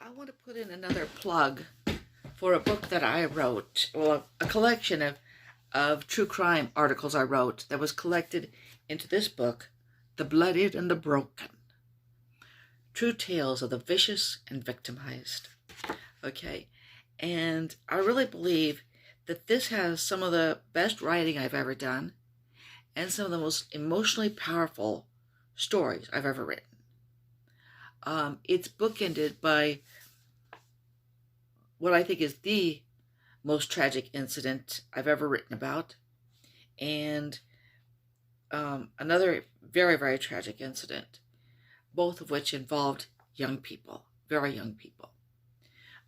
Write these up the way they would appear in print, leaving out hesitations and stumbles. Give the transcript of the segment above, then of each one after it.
I want to put in another plug for a book that I wrote, well, a collection of true crime articles I wrote that was collected into this book, The Bloodied and the Broken. True tales of the vicious and victimized. Okay, and I really believe that this has some of the best writing I've ever done and some of the most emotionally powerful stories I've ever written. It's bookended by what I think is the most tragic incident I've ever written about, and another very, very tragic incident, both of which involved young people, very young people.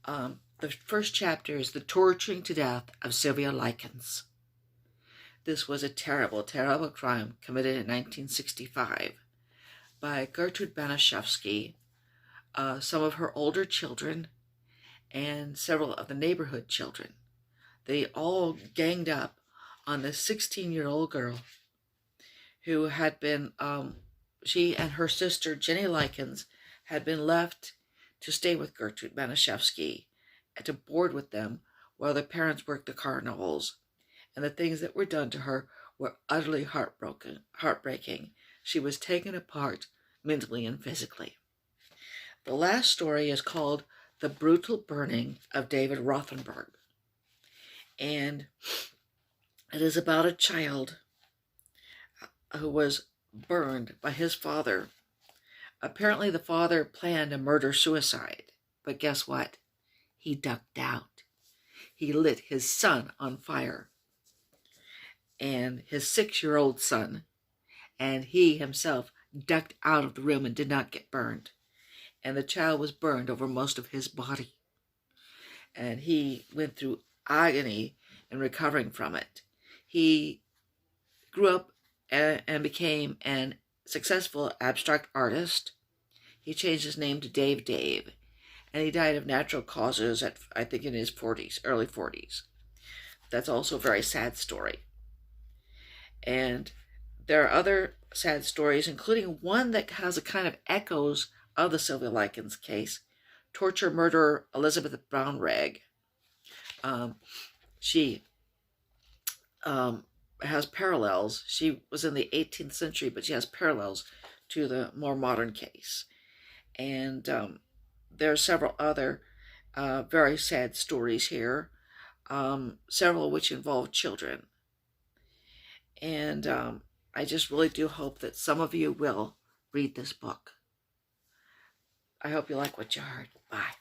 The first chapter is the torturing to death of Sylvia Likens. This was a terrible, terrible crime committed in 1965 by Gertrude Banaszewski, some of her older children, and several of the neighborhood children. They all ganged up on this 16-year-old girl who had been, she and her sister, Jenny Likens, had been left to stay with Gertrude Banaszewski and to board with them while their parents worked the carnivals. And the things that were done to her were utterly heartbreaking. She was taken apart mentally and physically. The last story is called The Brutal Burning of David Rothenberg. And it is about a child who was burned by his father. Apparently the father planned a murder-suicide, but guess what? He ducked out. He lit his son on fire, and his 6-year-old son, and he himself ducked out of the room and did not get burned. And the child was burned over most of his body. And he went through agony in recovering from it. He grew up and became a successful abstract artist. He changed his name to Dave, and he died of natural causes at, I think, in his 40s, early 40s. That's also a very sad story. And there are other sad stories, including one that has a kind of echoes of the Sylvia Likens case, torture murderer Elizabeth Brownrigg. She has parallels. She was in the 18th century, but she has parallels to the more modern case. And there are several other very sad stories here, several of which involve children. And I just really do hope that some of you will read this book. I hope you like what you heard. Bye.